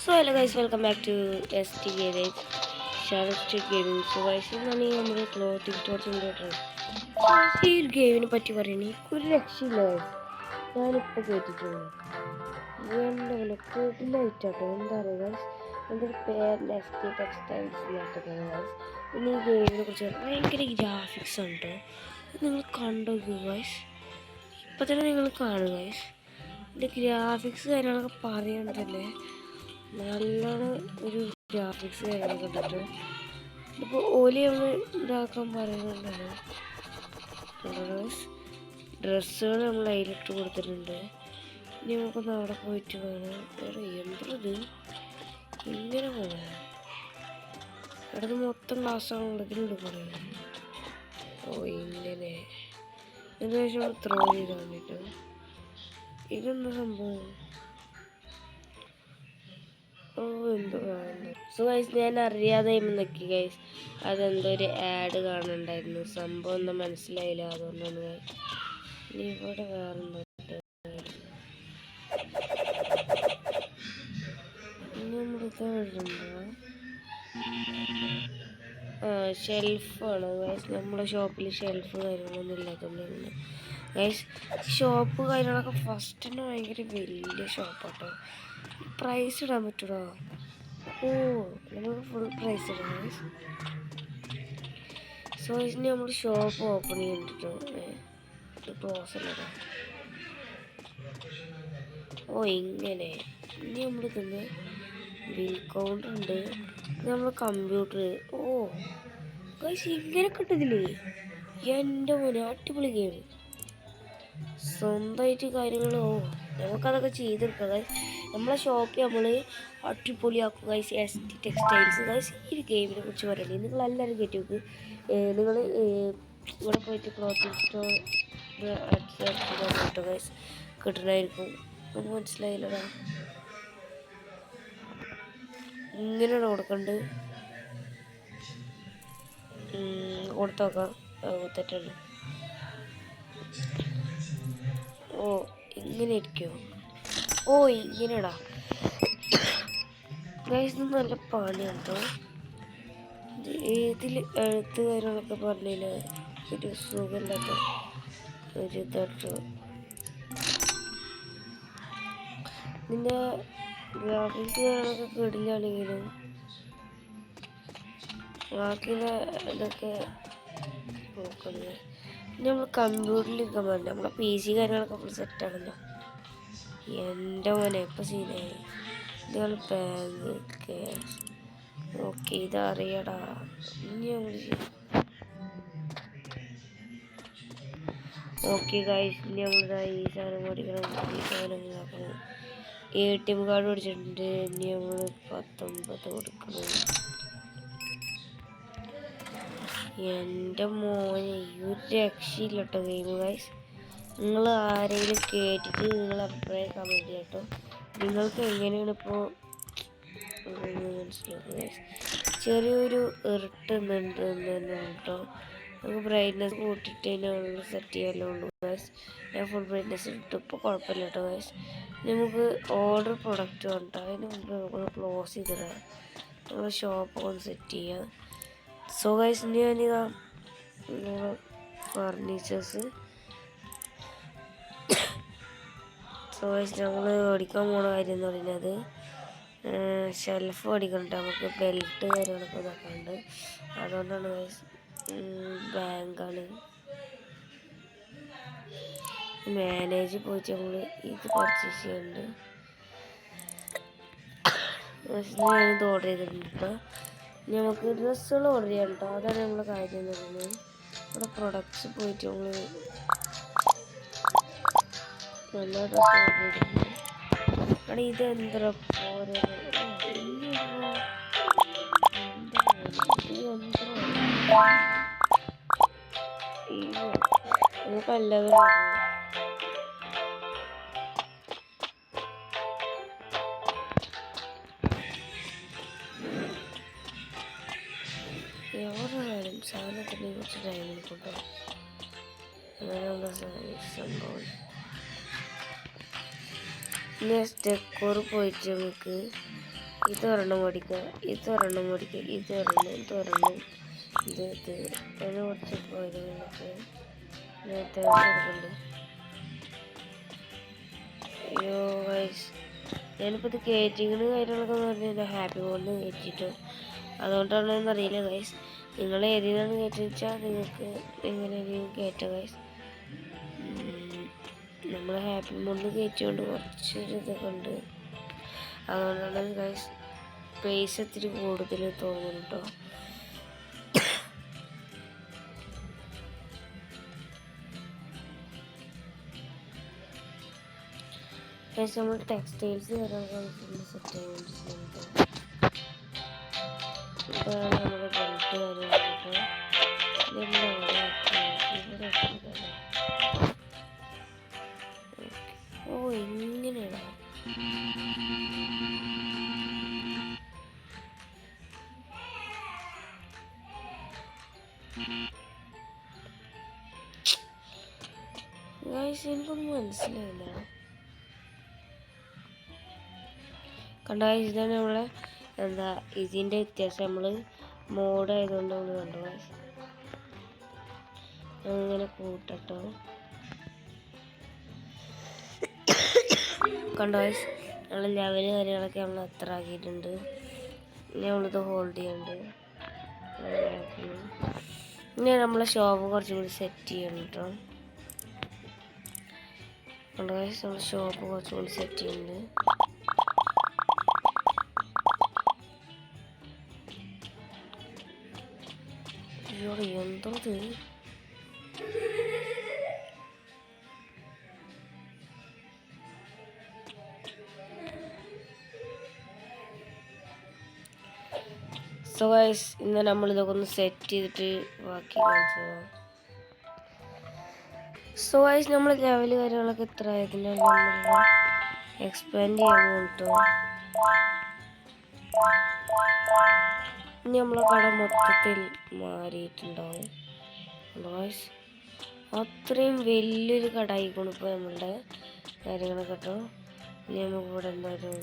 So hello guys, welcome back to ST Garage, Shadow Street Gaming. So guys, ഇന്നാണ് നമ്മുടെ clothing store കൊണ്ടുപോയിട്ടുള്ളത്. ഈ ഒരു ഗെയിമിനെ പറ്റി പറയണേ ഒരു രക്ഷയില്ല guys. ഞാനിപ്പോൾ കേട്ടിട്ടുള്ളൂ. എൻ്റെ ലൈറ്റാട്ടോ എന്താ പറയുക guys. എൻ്റെ ഒരു പേരിൽ ST Textiles ഇല്ലാത്തതാണ് guys. പിന്നെ ഈ ഗെയിമിനെ കുറിച്ച് ഭയങ്കര ഗ്രാഫിക്സ് ഉണ്ട്. നിങ്ങൾ കണ്ടോ guys. ഇപ്പം തന്നെ നിങ്ങൾ കാണുക guys. ഇതിൻ്റെ ഗ്രാഫിക്സ് കാര്യങ്ങളൊക്കെ പറയണ്ടല്ലേ. നല്ലോണം ഒരു ഗ്രാഫിക്സ് കാര്യങ്ങളൊക്കെ കണ്ടിട്ട് ഇപ്പോൾ ഓലി നമ്മൾ ഇതാക്കാൻ പറയുന്നുണ്ടല്ലോ. ഡ്രസ്സുകൾ നമ്മൾ അതിലിട്ട് കൊടുത്തിട്ടുണ്ട്. ഇനി നമുക്കൊന്ന് അവിടെ പോയിട്ട് വേണം വേറെ എന്തത് ഇങ്ങനെ പോകണം. ഇടത് മൊത്തം ഗ്ലാസ്സാണുള്ളത് ഇതിലൂടെ പറയുന്നത്. ഓ ഇങ്ങനെ ഏകദേശം ത്രോ ചെയ്ത് വന്നിട്ട് ഇതെന്താ സംഭവം. സോ ഗൈസ് ഞാൻ അറിയാതെ നോക്കി ഗൈസ് അതെന്തോ ഒരു ആഡ് കാണുന്നുണ്ടായിരുന്നു. സംഭവം ഒന്നും മനസ്സിലായില്ല. അതുകൊണ്ടാണ് ഇവിടെ വേറെന്തോ ഷെൽഫാണ് ഗൈസ്. നമ്മുടെ ഷോപ്പിൽ ഷെൽഫ് കാര്യങ്ങളൊന്നും ഇല്ലാത്തതുകൊണ്ട് ഗൈസ് ഷോപ്പ് കാര്യങ്ങളൊക്കെ ഫസ്റ്റ് തന്നെ ഭയങ്കര വലിയ ഷോപ്പാട്ടോ. പ്രൈസ് ഇടാൻ പറ്റൂടാ. ഓ നമുക്ക് ഫുൾ പ്രൈസ് ഇടാം ഗൈസ്. സോ ഇനി നമ്മൾ ഷോപ്പ് ഓപ്പൺ ചെയ്തിട്ട് ക്ലോസ് അല്ലടാ. ഓ ഇങ്ങനെ ഇനി നമ്മൾ തന്നെ ബിൽ കൗണ്ടർ ഉണ്ട്. നമ്മൾ കമ്പ്യൂട്ടർ. ഓ ഗൈസ് ഇങ്ങനെ കിട്ടുന്നില്ലേ. എൻ്റെ മോനെ അടിപൊളി ഗെയിം. സ്വന്തമായിട്ട് കാര്യങ്ങൾ. ഓ നമുക്കതൊക്കെ ചെയ്തെടുക്കാം ഗൈസ്. നമ്മളെ ഷോപ്പിൽ നമ്മൾ അടിപൊളിയാക്കും ഗൈസ്. ST textiles guys. ഈ ഒരു ഗെയിമിനെ കുറിച്ച് പറയണേ നിങ്ങളെല്ലാവരും കേട്ടി നോക്ക്. നിങ്ങൾ ഇവിടെ പോയിട്ട് ക്ലോത്തിങ് സ്റ്റോർ കേട്ടോ ഗൈസ് കിട്ടണമായിരിക്കും. നമുക്ക് മനസ്സിലായില്ലടാ. ഇങ്ങനെയാണ് കൊടുക്കണ്ട്. കൊടുത്തോക്കാം. തെറ്റുണ്ട്. ഓ ഇങ്ങനെ ഇരിക്കുമോ. ഓ ഇങ്ങനെടാ ഗൈസ്. ഇത് നല്ല പണിയാണ് കേട്ടോ. ഇതിൽ എഴുത്ത് കാര്യങ്ങളൊക്കെ പറഞ്ഞതിൽ ഒരു സുഖമില്ലാത്ത ഒരു ഇതാട്ടോ. ഇതിൻ്റെ ഗ്രാഫിക്സ് കാര്യങ്ങളൊക്കെ കിടിലാണെങ്കിലും ബാക്കിയുള്ള ഇതൊക്കെ നോക്കുന്നത്. പിന്നെ നമ്മൾ കമ്പ്യൂട്ടറിൽ ഇരിക്കാൻ പാടില്ല. നമ്മളെ PC കാര്യങ്ങളൊക്കെ ഫുൾ സെറ്റാണല്ലോ. എൻ്റെ മോനെ ഇപ്പം സീനായി. ഇതാണ് ബാങ്ക് ക്യാഷ്. ഓക്കെ ഇതറിയടാ. ഇനി നമ്മൾ ഓക്കെ ഗൈസ്. ഇനി നമ്മളിതാ ഈ സാധനം മേടിക്കണം. ഈ സാധനം നോക്കണം. ATM കാർഡ് മേടിച്ചിട്ടുണ്ട്. ഇനി നമ്മൾ 19 കൊടുക്കണം. എൻ്റെ മോനെ ഈ ഒരു രക്ഷയില്ല കേട്ടോ ഗെയിം ഗൈസ്. നിങ്ങൾ ആരെങ്കിലും കേട്ടിട്ട് നിങ്ങൾ അഭിപ്രായം കമൻറ്റ് ചെയ്യാം കേട്ടോ. നിങ്ങൾക്ക് എങ്ങനെയാണ് ഇപ്പോൾ മനസ്സിലാക്കുക ഗൈസ്. ചെറിയൊരു ഇറിട്ടുന്നുണ്ട് തന്നെ കേട്ടോ. നമുക്ക് ബ്രൈറ്റ്നെസ് കൂട്ടിയിട്ട് അതിനുള്ള സെറ്റ് ചെയ്യാനേ ഉള്ളൂ ഗൈസ്. ഞാൻ ഫുൾ ബ്രൈറ്റ്നെസ് ഇട്ടു. ഇപ്പോൾ കുഴപ്പമില്ല കേട്ടോ ഗൈസ്. നമുക്ക് ഓർഡർ പ്രൊഡക്റ്റ് വേണ്ട. അതിന് മുമ്പ് നമുക്ക് ക്ലോസ് ചെയ്തിടാം. നമ്മൾ ഷോപ്പ് ഒന്ന് സെറ്റ് ചെയ്യാം. സോ ഗൈസ് ഞാനിതാ ഫർണിച്ചേഴ്സ്. സോ ഗൈസ് ഞങ്ങൾ മേടിക്കാൻ പോണ കാര്യം എന്ന് പറയുന്നത് ഷെൽഫ് മേടിക്കണ്ട. നമുക്ക് ബെൽറ്റ് കാര്യങ്ങളൊക്കെ ഇതാക്കാണ്ട്. അതുകൊണ്ടാണ് ഗൈസ് ബാങ്കാണ്. മാനേജ് പോയിട്ട് നമ്മൾ ഇത് പർച്ചേസ് ചെയ്യുന്നുണ്ട്. ഞാനിത് ഓർഡർ ചെയ്തിട്ടുണ്ട് കേട്ടോ. നമുക്ക് ഡ്രസ്സുകൾ ഓർഡർ ചെയ്യാം കേട്ടോ. അതാണ് നമ്മളെ കാര്യം എന്ന് പറയുന്നത്. ഇവിടെ പ്രൊഡക്ട്സ് പോയിട്ട് നമ്മൾ നല്ല ഡ്രസ്സ് ഓർഡർ ചെയ്തിട്ടുണ്ട്. അവിടെ ഇത് എന്താ ഓരോ നമുക്കല്ലാതെ എവിടെയാലും സാധനത്തിന് കുറച്ച് ടൈം എടുക്കുമ്പോൾ അങ്ങനെയുള്ള സംഭവം. പിന്നെ ഡെക്കോർ പോയിട്ട് നമുക്ക് ഇതൊരെണ്ണം മേടിക്കുക, ഇതൊരെണ്ണം മേടിക്കുക, ഇതൊരെണ്ണം ഇത് അതിനെ കുറച്ച് കാര്യങ്ങളൊക്കെ അത്യാവശ്യം എടുക്കുന്നുണ്ട്. അയ്യോ ഗൈസ്, ഞാനിപ്പോൾ ഇത് കയറ്റിങ്ങിന് കാര്യങ്ങളൊക്കെ എന്ന് പറഞ്ഞാൽ ഹാപ്പി മോഡിൽ കയറ്റിയിട്ട്, അതുകൊണ്ടാണെന്ന് അറിയില്ല ഗൈസ്. നിങ്ങൾ ഏതിനാണ് കയറ്റുക വെച്ചാൽ നിങ്ങൾക്ക് എങ്ങനെയെങ്കിലും കയറ്റാം ഗൈസ്. നമ്മൾ ഹാപ്പി മോഡിൽ കയറ്റിക്കൊണ്ട് കുറച്ചൊരു ഇതൊക്കെ ഉണ്ട്, അതുകൊണ്ടാണ് ഗൈസ് സ്പേസ് ഇത്തിരി കൂടുതൽ തോന്നുന്നു കേട്ടോ. ഗൈസ് നമ്മൾ ടെക്സ്റ്റൈൽസ് ഫുള്ള് സെറ്റ് ചെയ്തുകൊണ്ടിരിക്കുന്നത്. ഇതാണ് നമ്മുടെ ബെൽറ്റ് കാര്യങ്ങളൊക്കെ. ഓ ഇങ്ങനെയാണോ? ഗൈസ് എനിക്കൊന്നും മനസ്സിലായില്ല. കണ്ട ഗൈസ്, ഇതാണ് നമ്മളെ എന്താ ഇതിൻ്റെ വ്യത്യാസം. നമ്മൾ മോഡ് ആയതുകൊണ്ട് നമ്മൾ കണ്ടു ഗൈസ്. അങ്ങനെ കൂട്ടട്ടോ. കണ്ടോ ഗൈസ്, നമ്മൾ ലെവല് കാര്യങ്ങളൊക്കെ നമ്മൾ അത്ര ആക്കിയിട്ടുണ്ട്. ഇനി നമ്മളിത് ഹോൾഡ് ചെയ്യുന്നുണ്ട്. ഇനി നമ്മളെ ഷോപ്പ് കുറച്ചും കൂടി സെറ്റ് ചെയ്യണം കേട്ടോ. കണ്ടോ ഗൈസ്, നമ്മൾ ഷോപ്പ് കുറച്ചും കൂടി സെറ്റ് ചെയ്യുന്നുണ്ട്. അയ്യോ എന്തോ ഇത്. സോ ഗൈസ്, ഇന്ന് നമ്മളിതൊക്കെ ഒന്ന് സെറ്റ് ചെയ്തിട്ട് ബാക്കി കാണിച്ചു. സോ ഗൈസ്, നമ്മൾ ലെവല് കാര്യങ്ങളൊക്കെ എത്ര ആയതിനാൽ നമ്മൾ എക്സ്പാൻഡ് ചെയ്യാൻ പോകട്ടോ. ഇനി നമ്മളെ കട മൊത്തത്തിൽ മാറിയിട്ടുണ്ടാവും ഗൈസ്. അത്രയും വലിയൊരു കട ആയിക്കോണം ഇപ്പോൾ നമ്മളുടെ കാര്യങ്ങളൊക്കെ കേട്ടോ. ഇനി നമുക്ക് ഇവിടെ എന്തായാലും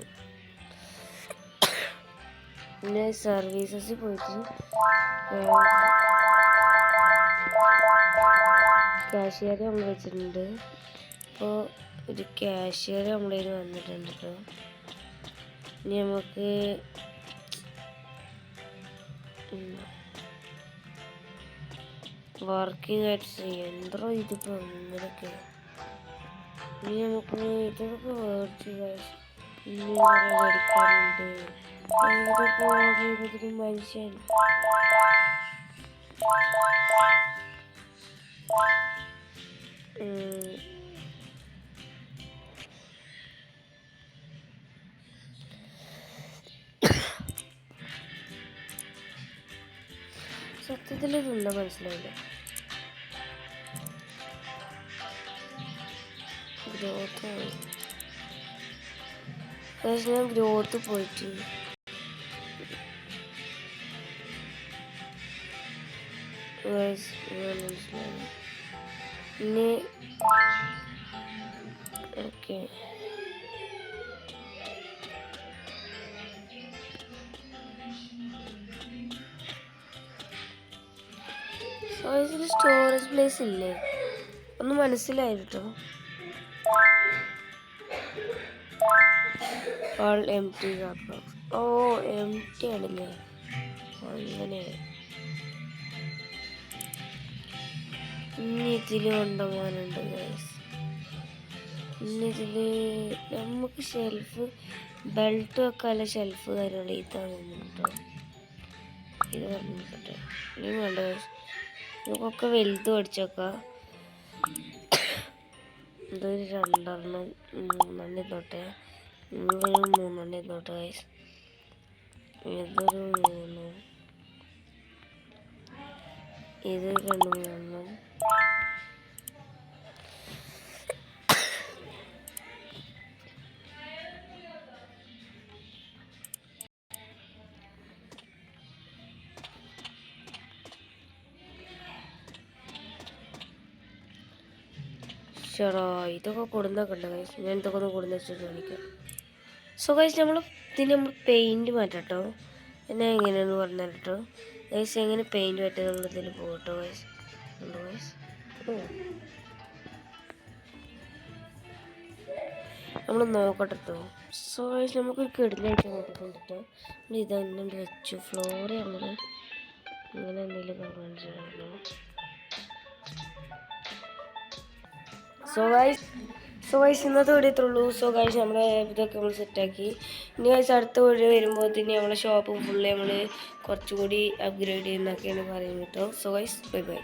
പിന്നെ സർവീസസ് പോയിട്ട് കാഷ്യർ നമ്മൾ വെച്ചിട്ടുണ്ട്. അപ്പോൾ ഒരു കാഷ്യർ നമ്മളതിൽ വന്നിട്ടുണ്ട് കേട്ടോ. ഇനി നമുക്ക് വർക്കിംഗ് ആയിട്ട് ചെയ്യാം. എന്തോ ഇതിപ്പോൾ ഇങ്ങനെയൊക്കെ. ഇനി നമുക്ക് ഇതൊക്കെ മേടിച്ച് ഇനി മേടിക്കാറുണ്ട്. ഏതൊക്കെ ഓർഡർ ചെയ്തതിന് മനുഷ്യൻ സത്യത്തിൽ ഇതെന്താ മനസ്സിലായില്ല. ഗ്രോത്ത് ഞാൻ ഗ്രോത്ത് പോയിട്ട് മനസ്സിലായി. ഇനി ഓക്കെ ഇതിൽ സ്റ്റോറേജ് പ്ലേസ് ഇല്ലേ? ഒന്ന് മനസ്സിലായി കേട്ടോ. ഓൾ എം ടി ഓ എം ടി ആണല്ലേ, അങ്ങനെ. ഇനി ഇതിൽ കൊണ്ടുപോകാനുണ്ട് ഗൈസ്. ഇനി ഇതിൽ നമുക്ക് ഷെൽഫ് ബെൽറ്റ് വെക്കാനുള്ള ഷെൽഫ് കാര്യങ്ങൾ ഇതാണ് കേട്ടോ. ഇത് പറഞ്ഞിട്ട് ഇനി വേണ്ട ഗൈസ്, നമുക്കൊക്കെ വലുത് മേടിച്ച് വെക്കാം. ഇതൊരു 2 3 തൊട്ടേ, ഇതൊരു 3 തൊട്ട് ഗൈസ്. ഇതൊരു 3, ഇത് 2 3. ചേടാ ഇതൊക്കെ കൊടുന്നൊക്കെ ഉണ്ട് ഗൈസ്. ഞാൻ ഇതൊക്കെ ഒന്ന് കൊടുന്ന് വെച്ചിട്ട് കാണിക്കാം. സോ ഗൈസ് നമ്മൾ പെയിൻറ്റ് മാറ്റാം കേട്ടോ. എന്നെ എങ്ങനെയാണെന്ന് പറഞ്ഞാൽ കേട്ടോ ഗൈസ്, എങ്ങനെ പെയിൻറ്റ് മാറ്റാൻ നമ്മളിതിൽ പോകട്ടോ ഗൈസ്. ഉണ്ടോ ഗൈസ്? നമ്മൾ നോക്കട്ടെ കേട്ടോ. സോ ഗൈസ് നമുക്കൊരു കിടലായിട്ട് നോക്കിക്കൊണ്ട് കേട്ടോ. നമ്മൾ ഇതന്നെ വെച്ചു ഫ്ലോറ് നമ്മൾ ഇങ്ങനെ എന്തെങ്കിലും കാണിച്ചിട്ടുണ്ടോ. സോ ഗൈസ് ഇന്നത്തെ വീഡിയോ ഇത്രയുള്ളൂ. സോ ഗൈസ് നമ്മുടെ ഇതൊക്കെ നമ്മൾ സെറ്റാക്കി. ഇനി ഗൈസ് അടുത്ത വീഡിയോ വരുമ്പോൾ തന്നെ നമ്മളെ ഷോപ്പ് ഫുള്ള് നമ്മൾ കുറച്ചുകൂടി അപ്ഗ്രേഡ് ചെയ്യുന്നൊക്കെയാണ് പറയുന്നത് കേട്ടോ. So guys bye bye.